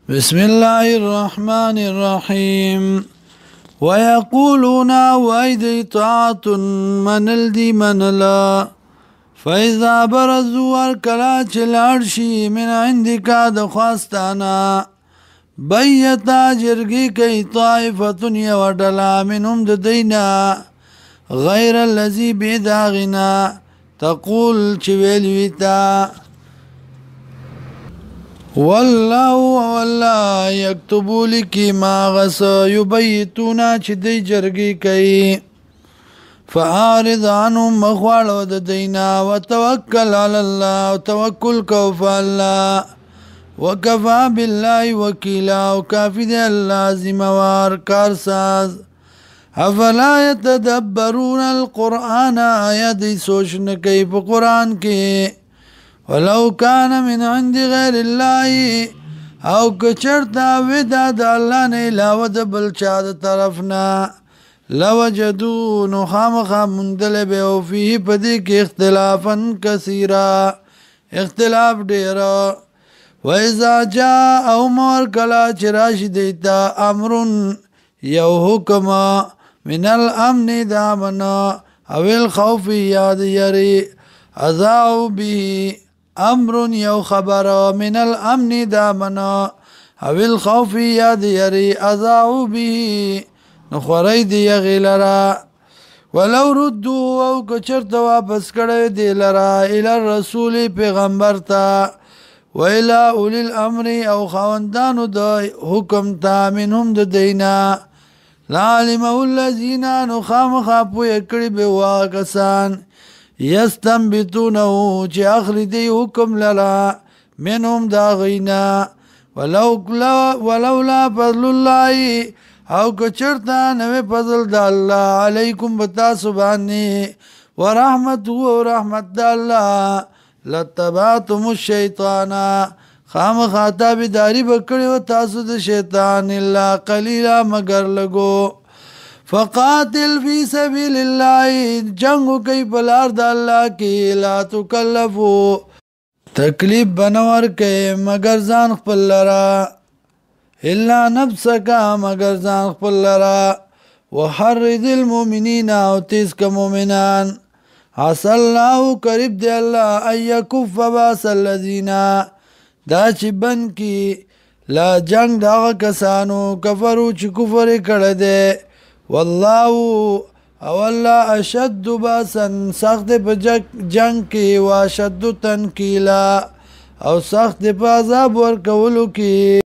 بسم الله الرحمن الرحيم ويقولون وإذا طاعة من الدي من لا فإذا برزوا وركلاچ العرشي من عندك دخواستانا بيتا جرگي كي طائفة يودلا منهم ددينا غير الذي بيداغنا تقول چويلويتا والله يكتبوا لكي ما غس يبيتونا چه دي جرگي كي فأعرض عنهم مخوالو ددينا وتوكل على الله وتوكل كوف الله وكفى بالله وكيلا وكافي دي الله زموار كارساز افلا يتدبرون القرآن آيات دي سوچن كيف قرآن كي ولو كان من عند غير الله او کچرتا ودا د الله نه علاوه د بل چا د طرفنا لوجدوا نخامخ مندل به او فيه پدې کې اختلافا کثیرا اختلاف ډیر واذا جاء او مر کلا چرش دیتا امر یو حکم من الامن دامنا او الخوف یاد یری اذاو به امر یو خبر من الامن دامنا او الخوف یاد یری اذاو به نخوری دی غیلرا ولو ردو او کچرت واپس کړه دی لرا الى الرسول پیغمبر تا و الى اولی الامر او خواندانو د حکم تا منهم د دینا لعلمه الذین نخامخ پوی کړي به واکسان یستنبتونه چې اخلی دی حکم لرا منهم دا غینا ولولا فضل الله او کچرتا نوے فضل دا اللہ علیکم بتا سبحانی ورحمت و رحمت دا اللہ لتباتم الشیطانا خام خاتاب داری بکڑی و تاسد شیطان اللہ قلیلا مگر لگو فقاتل فی سبیل اللہ جنگو کئی پلار دا اللہ کی لا تکلفو تکلیف بنور کئی مگر زان خپل لرا الا نفسك مگر ځان خپل لرا وحرد المؤمنين او تیز که مؤمنان عسى الله قریب دی الله ان يكف باس الذين دا چې بن کی لا جنگ دا کسانو کفرو چې کفر کړه دي والله او الله اشد باسا سخت په جنگ کې واشد تنکیلا او سخت په عذاب ورکولو کې